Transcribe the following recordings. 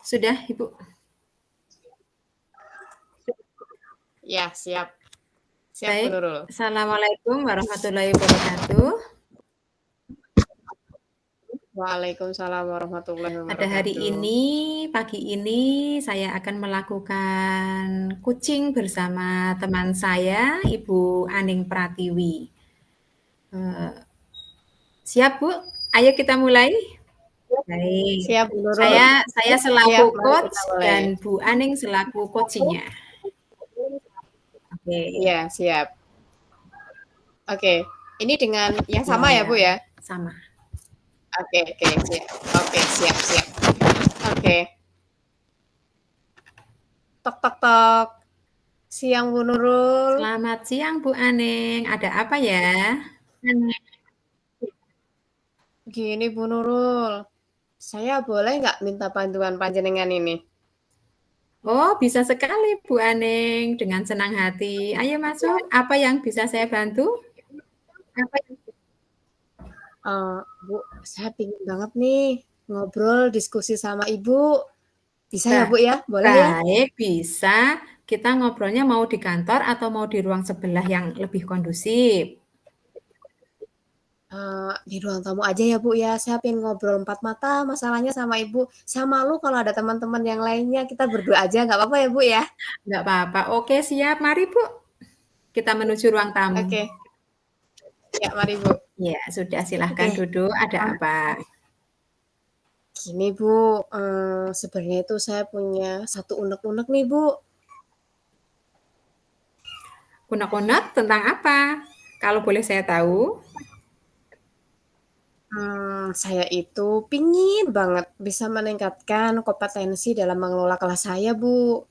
Sudah, Ibu? Ya, siap. Siap, Bu Baik. Nurul. Assalamualaikum warahmatullahi wabarakatuh. Waalaikumsalam warahmatullahi Pada hari wabarakatuh. ini, pagi ini, saya akan melakukan coaching bersama teman saya, Ibu Aning Pratiwi. Siap, Bu? Ayo kita mulai. Baik. Siap, Bu Nurul. Saya selaku Siap, mari coach kita mulai. dan Bu Aning selaku coaching-nya. Oke. Iya, siap. Oke, ini dengan yang Ya, sama ya, Bu ya? sama. Oke, siap. Oke, siap. Oke. Tok, tok, tok. Siang, Bu Nurul. Selamat siang, Bu Aning. Ada apa ya? Gini, Bu Nurul. Saya boleh nggak minta bantuan panjenengan ini? Oh, bisa sekali, Bu Aning. Dengan senang hati. Ayo masuk. Apa yang bisa saya bantu? Bu, saya pingin banget nih ngobrol, diskusi sama Ibu. Bisa ya, Ba Bu ya? Boleh ya? Baik, bisa. Kita ngobrolnya mau di kantor atau mau di ruang sebelah yang lebih kondusif? Di ruang tamu aja ya, Bu, ya. Saya pengen ngobrol empat mata masalahnya sama Ibu. Saya malu kalau ada teman-teman yang lainnya, kita berdua aja nggak apa-apa ya, Bu, ya? Nggak apa-apa. Oke, siap. Mari, Bu. Kita menuju ruang tamu. Oke. Ya, mari, Bu. Ya, sudah. Silahkan Oke. duduk. Ada apa? Gini, Bu, sebenarnya itu saya punya satu unek-unek nih, Bu. Unek-unek tentang apa? Kalau boleh saya tahu. Saya itu pingin banget bisa meningkatkan kompetensi dalam mengelola kelas saya, Bu.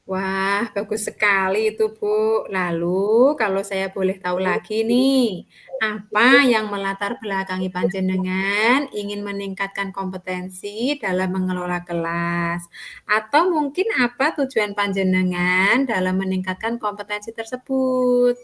Wah, bagus sekali itu, Bu. Lalu, kalau saya boleh tahu lagi nih, apa yang melatar belakangi panjenengan ingin meningkatkan kompetensi dalam mengelola kelas? Atau mungkin apa tujuan panjenengan dalam meningkatkan kompetensi tersebut?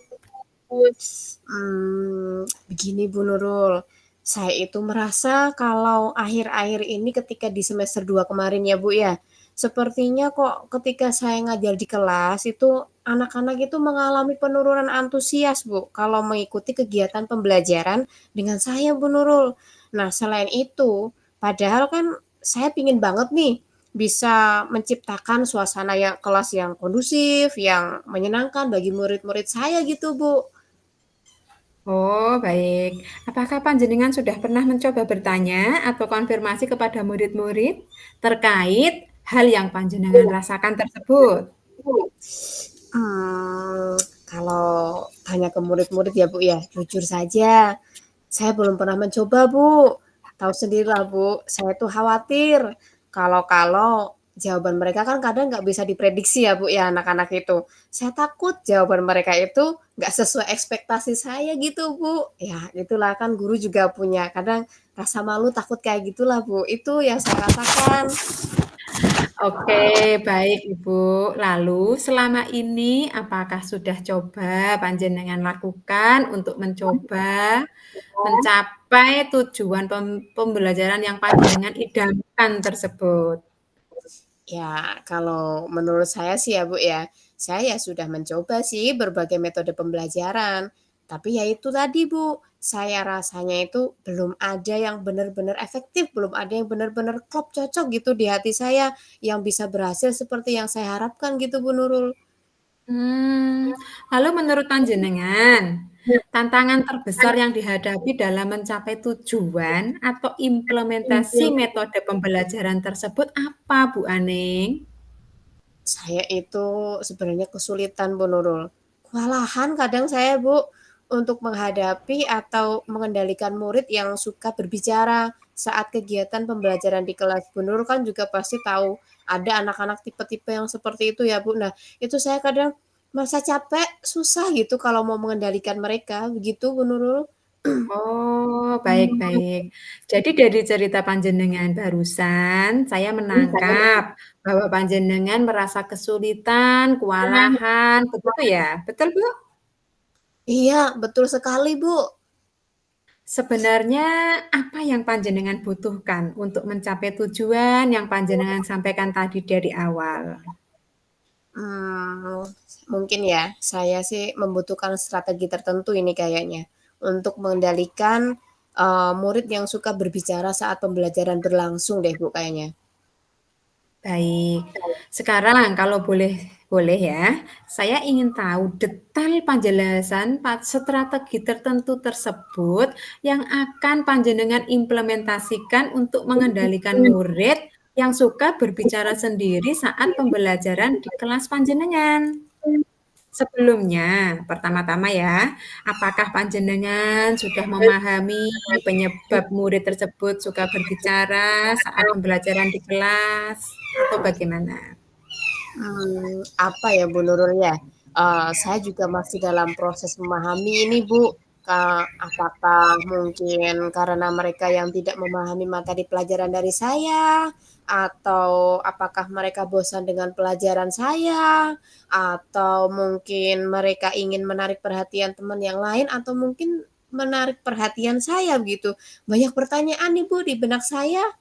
Begini Bu Nurul, saya itu merasa kalau akhir-akhir ini ketika di semester 2 kemarin ya Bu ya, sepertinya kok ketika saya ngajar di kelas itu anak-anak itu mengalami penurunan antusias Bu, kalau mengikuti kegiatan pembelajaran dengan saya Bu Nurul. Nah selain itu, padahal kan saya pingin banget nih bisa menciptakan suasana yang kelas yang kondusif, yang menyenangkan bagi murid-murid saya gitu Bu. Oh, baik. Apakah panjenengan sudah pernah mencoba bertanya atau konfirmasi kepada murid-murid terkait hal yang panjenengan rasakan tersebut? Mmm, kalau tanya ke murid-murid ya, Bu, ya, jujur saja, saya belum pernah mencoba, Bu. Tahu sendirilah, Bu, saya tuh khawatir kalau jawaban mereka kan kadang nggak bisa diprediksi ya, Bu, ya, anak-anak itu. Saya takut jawaban mereka itu nggak sesuai ekspektasi saya gitu, Bu. Ya, itulah kan guru juga punya kadang rasa malu, takut kayak gitulah, Bu. Itu yang saya rasakan. Oke, baik Ibu. Lalu selama ini apakah sudah coba panjenengan lakukan untuk mencoba mencapai tujuan pembelajaran yang panjenengan idamkan tersebut? Ya, kalau menurut saya sih ya, Bu, ya, saya sudah mencoba sih berbagai metode pembelajaran. Tapi ya itu tadi, Bu, saya rasanya itu belum ada yang benar-benar efektif, belum ada yang benar-benar klop cocok gitu di hati saya, yang bisa berhasil seperti yang saya harapkan gitu, Bu Nurul. Hmm, lalu menurut panjenengan, tantangan terbesar yang dihadapi dalam mencapai tujuan atau implementasi metode pembelajaran tersebut apa, Bu Aning? Saya itu sebenarnya kesulitan, Bu Nurul. Kewalahan kadang saya, Bu, untuk menghadapi atau mengendalikan murid yang suka berbicara saat kegiatan pembelajaran di kelas. Bu Nurul kan juga pasti tahu ada anak-anak tipe-tipe yang seperti itu ya, Bu. Nah, itu saya kadang merasa capek, susah gitu kalau mau mengendalikan mereka, begitu Bu Nurul. Oh, baik-baik. Jadi dari cerita panjenengan barusan, saya menangkap bahwa panjenengan merasa kesulitan, kewalahan, begitu ya? Betul, Bu? Iya, betul sekali, Bu. Sebenarnya apa yang panjenengan butuhkan untuk mencapai tujuan yang panjenengan sampaikan tadi dari awal? Mmm, Mungkin ya, saya sih membutuhkan strategi tertentu ini kayaknya, untuk mengendalikan, murid yang suka berbicara saat pembelajaran berlangsung deh, Bu, kayaknya. Baik, sekarang kalau boleh boleh ya, saya ingin tahu detail penjelasan strategi tertentu tersebut yang akan panjenengan implementasikan untuk mengendalikan murid yang suka berbicara sendiri saat pembelajaran di kelas panjenengan. Sebelumnya, pertama-tama ya, apakah panjenengan sudah memahami penyebab murid tersebut suka berbicara saat pembelajaran di kelas atau bagaimana? Apa ya, Bu Nurul ya, saya juga masih dalam proses memahami ini, Bu. Apakah mungkin karena mereka yang tidak memahami materi pelajaran dari saya, atau apakah mereka bosan dengan pelajaran saya, atau mungkin mereka ingin menarik perhatian teman yang lain, atau mungkin menarik perhatian saya begitu. Banyak pertanyaan nih, Bu, di benak saya.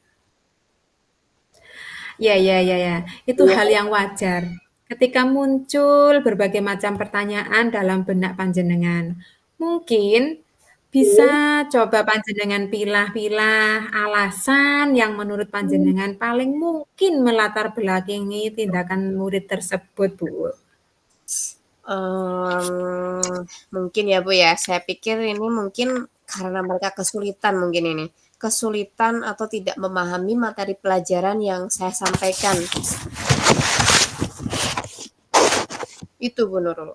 Ya, ya, ya, ya. Itu hal yang wajar. Ketika muncul berbagai macam pertanyaan dalam benak panjenengan, mungkin bisa coba panjenengan pilah-pilah alasan yang menurut panjenengan paling mungkin melatar belakangi tindakan murid tersebut, Bu. Mungkin ya, Bu, ya, saya pikir ini mungkin karena mereka kesulitan mungkin ini. Kesulitan atau tidak memahami materi pelajaran yang saya sampaikan. Itu, Bu Nurul.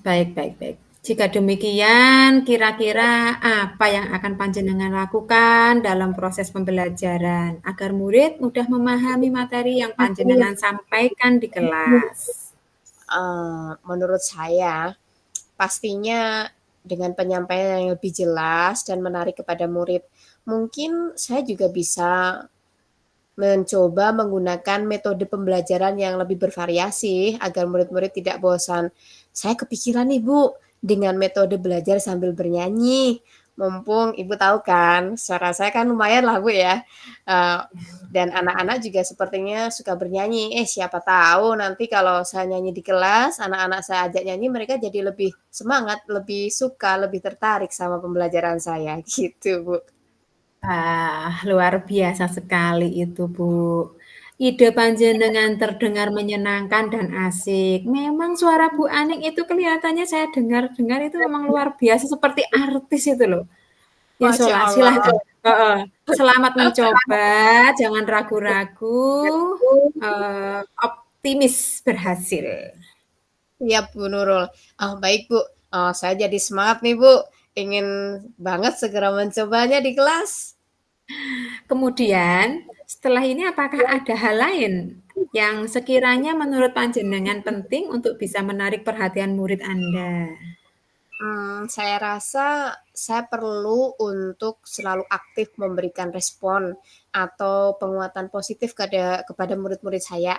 Baik, baik, baik. Jika demikian, kira-kira apa yang akan panjenengan lakukan dalam proses pembelajaran agar murid mudah memahami materi yang panjenengan sampaikan di kelas? Menurut saya, pastinya dengan penyampaian yang lebih jelas dan menarik kepada murid. Mungkin saya juga bisa mencoba menggunakan metode pembelajaran yang lebih bervariasi agar murid-murid tidak bosan. Saya kepikiran nih Bu, dengan metode belajar sambil bernyanyi. Mumpung Ibu tahu kan, suara saya kan lumayan lah Bu ya. Eh, dan anak-anak juga sepertinya suka bernyanyi. Siapa tahu nanti kalau saya nyanyi di kelas, anak-anak saya ajak nyanyi, mereka jadi lebih semangat, lebih suka, lebih tertarik sama pembelajaran saya gitu Bu. Luar biasa sekali itu, Bu. Ide panjenengan terdengar menyenangkan dan asik. Memang suara Bu Aning itu kelihatannya saya dengar-dengar itu memang luar biasa seperti artis itu loh. Ya Masya Allah. silahkan. Heeh. Selamat mencoba, jangan ragu-ragu, optimis berhasil. Siap, Bu Nurul. Baik, Bu. Saya jadi semangat nih, Bu. Ingin banget segera mencobanya di kelas. Kemudian, setelah ini apakah ada hal lain yang sekiranya menurut panjenengan penting untuk bisa menarik perhatian murid Anda? Saya rasa saya perlu untuk selalu aktif memberikan respon atau penguatan positif kepada murid-murid saya,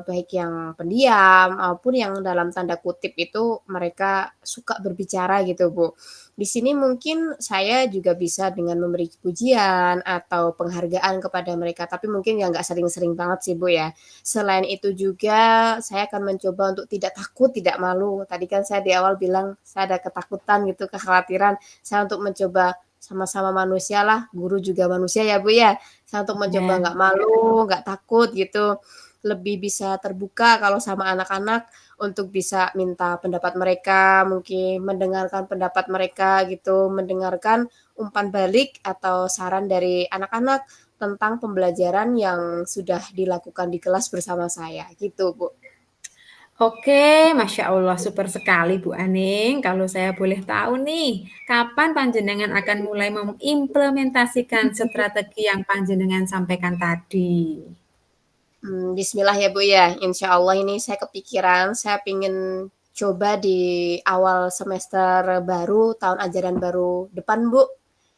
baik yang pendiam maupun yang dalam tanda kutip itu mereka suka berbicara gitu, Bu. Di sini mungkin saya juga bisa dengan memberi pujian atau penghargaan kepada mereka, tapi mungkin ya nggak sering-sering banget sih, Bu, ya. Selain itu juga saya akan mencoba untuk tidak takut, tidak malu. Tadi kan saya di awal bilang saya ada ketakutan gitu, kekhawatiran. Saya untuk mencoba sama-sama manusia lah, guru juga manusia ya Bu ya. Saya untuk mencoba Ya. nggak malu, nggak takut gitu. Lebih bisa terbuka kalau sama anak-anak untuk bisa minta pendapat mereka, mungkin mendengarkan pendapat mereka gitu, mendengarkan umpan balik atau saran dari anak-anak tentang pembelajaran yang sudah dilakukan di kelas bersama saya, gitu, Bu. Oke, Masya Allah, super sekali Bu Aning. Kalau saya boleh tahu nih, kapan panjenengan akan mulai mengimplementasikan strategi yang panjenengan sampaikan tadi? Bismillah ya, Bu, ya. Insya Allah ini saya kepikiran, saya pengen coba di awal semester baru, tahun ajaran baru depan, Bu.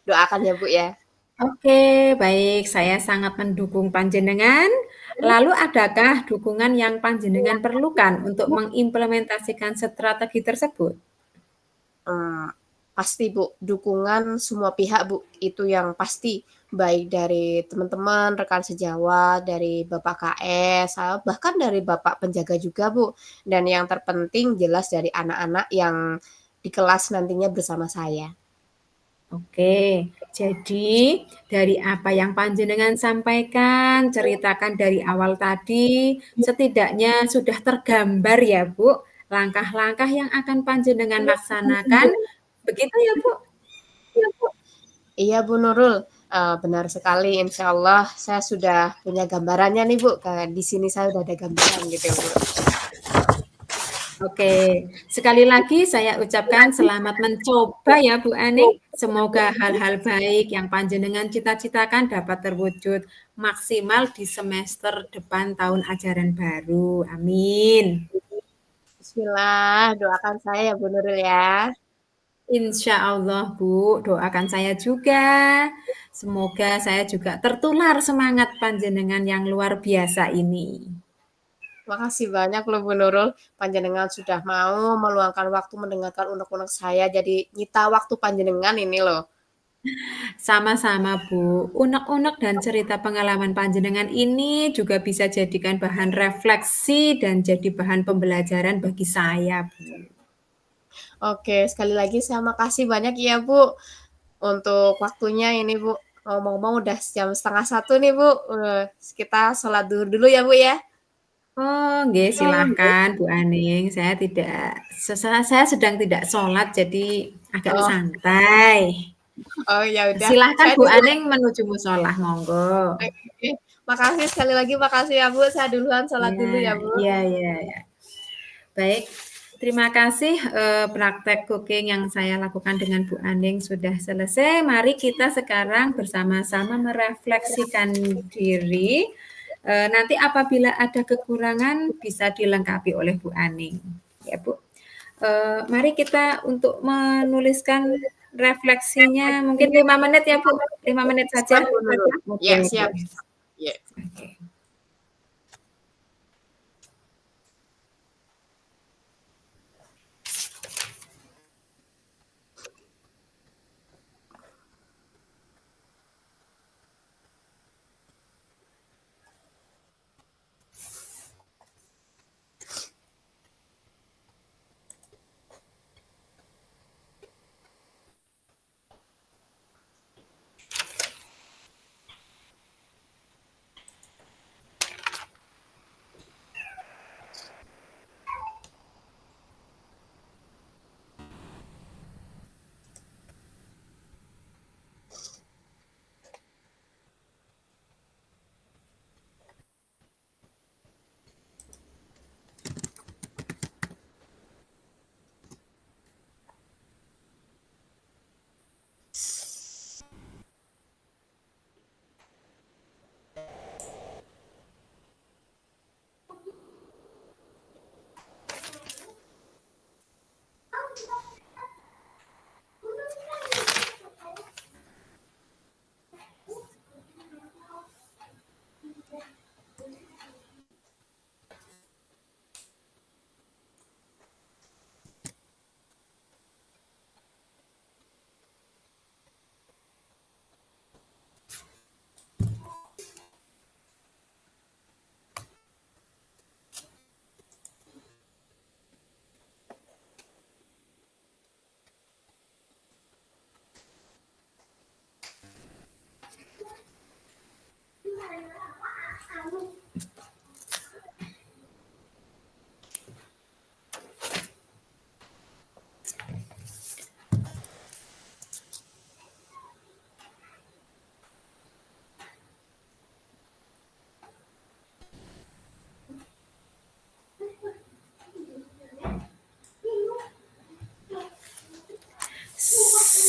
Doakan ya, Bu, ya. Oke, baik. Saya sangat mendukung panjenengan. Lalu adakah dukungan yang panjenengan perlukan untuk mengimplementasikan strategi tersebut? pasti Bu, dukungan semua pihak Bu, itu yang pasti. Baik dari teman-teman, rekan sejawat, dari Bapak KS, bahkan dari Bapak penjaga juga Bu. Dan yang terpenting jelas dari anak-anak yang di kelas nantinya bersama saya. Oke, jadi dari apa yang panjenengan sampaikan, ceritakan dari awal tadi, setidaknya sudah tergambar ya, Bu, langkah-langkah yang akan panjenengan laksanakan, begitu ya, Bu? Iya Bu Nurul, benar sekali insya Allah saya sudah punya gambarannya nih Bu, di sini saya udah ada gambaran gitu ya Bu. Oke, sekali lagi saya ucapkan selamat mencoba ya Bu Aning. Semoga hal-hal baik yang panjenengan cita-citakan dapat terwujud maksimal di semester depan tahun ajaran baru. Amin. Bismillah, doakan saya ya Bu Nurul ya. Insya Allah Bu, doakan saya juga. Semoga saya juga tertular semangat panjenengan yang luar biasa ini. Makasih banyak loh Bu Nurul, panjenengan sudah mau meluangkan waktu mendengarkan unek-unek saya, jadi nyita waktu panjenengan ini loh. Sama-sama Bu, unek-unek dan cerita pengalaman panjenengan ini juga bisa jadikan bahan refleksi dan jadi bahan pembelajaran bagi saya Bu. Oke, sekali lagi saya makasih banyak ya Bu, untuk waktunya ini Bu. Ngomong-ngomong udah jam 12:30 nih Bu, kita sholat duhur dulu ya Bu ya. Oh, nggih, silahkan Bu Aning. Saya sedang tidak sholat, jadi agak Oh, santai. oh ya udah, Silahkan saya Bu dulu. Aning menuju musola, monggo. Oke, makasih sekali lagi, makasih ya Bu. Saya duluan sholat Ya, dulu ya Bu. iya, iya, iya. Baik, terima kasih praktek cooking yang saya lakukan dengan Bu Aning sudah selesai. Mari kita sekarang bersama-sama merefleksikan diri. Nanti apabila ada kekurangan bisa dilengkapi oleh Bu Aning. Ya Bu. Mari kita untuk menuliskan refleksinya mungkin 5 menit ya Bu. 5 menit Siap saja. Bu Nurul. Ya, Oke, siap. oke. Ya. Oke.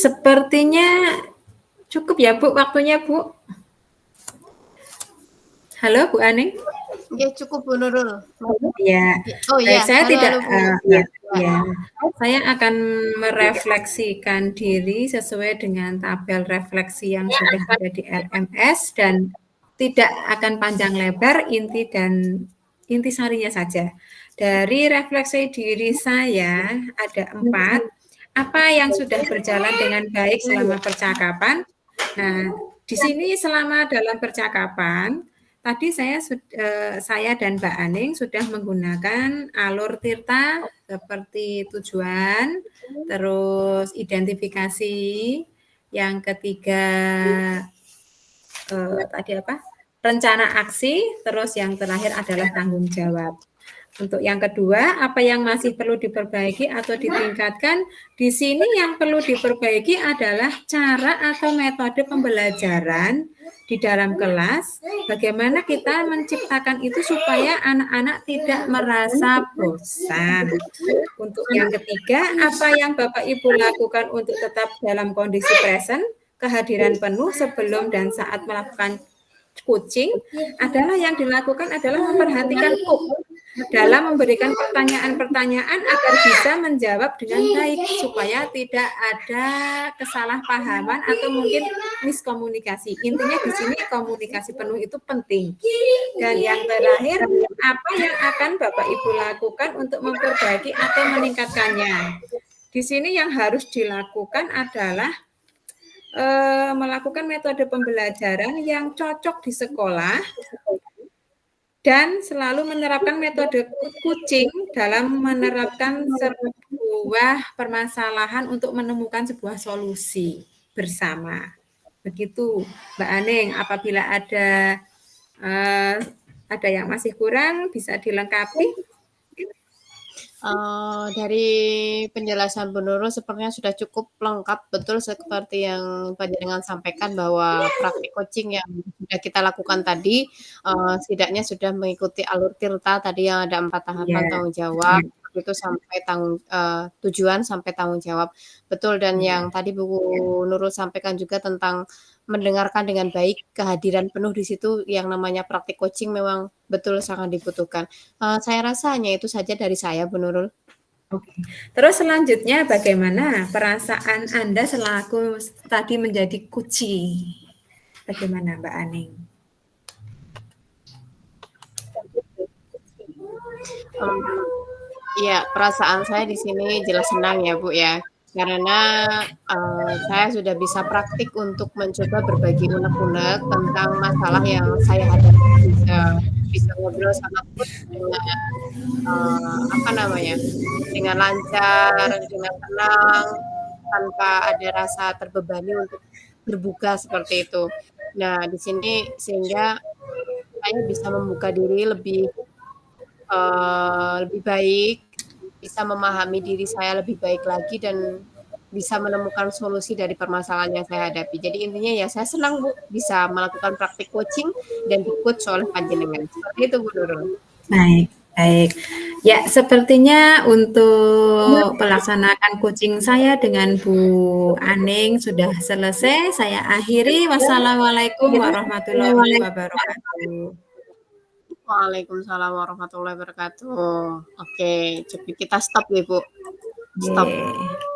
Sepertinya cukup ya Bu waktunya Bu. Halo Bu Aning? Ya cukup Bu Nurul. Ya, Oh baik. iya, Saya halo tidak, halo Bu. ya, Ya. ya. Saya akan merefleksikan diri sesuai dengan tabel refleksi yang sudah ada di LMS dan tidak akan panjang lebar, intisarinya saja. Dari refleksi diri saya ada 4. apa yang sudah berjalan dengan baik selama percakapan. Nah, di sini selama dalam percakapan, tadi saya dan Mbak Aning sudah menggunakan alur tirta seperti tujuan, terus identifikasi, yang ketiga tadi apa? Rencana aksi, terus yang terakhir adalah tanggung jawab. Untuk yang kedua, apa yang masih perlu diperbaiki atau ditingkatkan? Di sini yang perlu diperbaiki adalah cara atau metode pembelajaran di dalam kelas. Bagaimana kita menciptakan itu supaya anak-anak tidak merasa bosan. Untuk yang ketiga, apa yang Bapak Ibu lakukan untuk tetap dalam kondisi present, kehadiran penuh sebelum dan saat melakukan coaching adalah yang dilakukan adalah memperhatikan cook dalam memberikan pertanyaan-pertanyaan agar bisa menjawab dengan baik supaya tidak ada kesalahpahaman atau mungkin miskomunikasi. Intinya di sini komunikasi penuh itu penting. Dan yang terakhir, apa yang akan Bapak Ibu lakukan untuk memperbaiki atau meningkatkannya? Di sini yang harus dilakukan adalah melakukan metode pembelajaran yang cocok di sekolah dan selalu menerapkan metode coaching dalam menerapkan sebuah permasalahan untuk menemukan sebuah solusi bersama. Begitu, Mbak Aning. Apabila ada yang masih kurang, bisa dilengkapi. Dari penjelasan Bu Nurul sepertinya sudah cukup lengkap, betul seperti yang panjenengan sampaikan bahwa praktik coaching yang sudah kita lakukan tadi, setidaknya sudah mengikuti alur tirta tadi yang ada 4 tahapan Ya, tanggung jawab, itu sampai tujuan sampai tanggung jawab. Betul, dan yang tadi Bu Nurul sampaikan juga tentang mendengarkan dengan baik, kehadiran penuh di situ yang namanya praktik coaching memang betul sangat dibutuhkan. Saya rasa hanya itu saja dari saya, Bu Nurul. Oke. Terus selanjutnya bagaimana perasaan Anda selaku tadi menjadi kucing? Bagaimana Mbak Aning? Iya, perasaan saya di sini jelas senang ya, Bu, ya. Karena, saya sudah bisa praktik untuk mencoba berbagi unek-unek tentang masalah yang saya hadapi, bisa ngobrol sama coach dengan, apa namanya, dengan lancar, dengan tenang, tanpa ada rasa terbebani untuk berbuka seperti itu. Nah, di sini sehingga saya bisa membuka diri lebih baik, bisa memahami diri saya lebih baik lagi dan bisa menemukan solusi dari permasalahan yang saya hadapi. Jadi intinya ya saya senang Bu, bisa melakukan praktik coaching dan di-coach oleh panjenengan. Seperti itu Bu Nurul. Baik, baik. Ya, sepertinya untuk pelaksanakan coaching saya dengan Bu Aning sudah selesai. Saya akhiri. Wassalamualaikum warahmatullahi wabarakatuh. Waalaikumsalam warahmatullahi wabarakatuh. Oke, coba kita stop ya Bu. Stop. Yeah.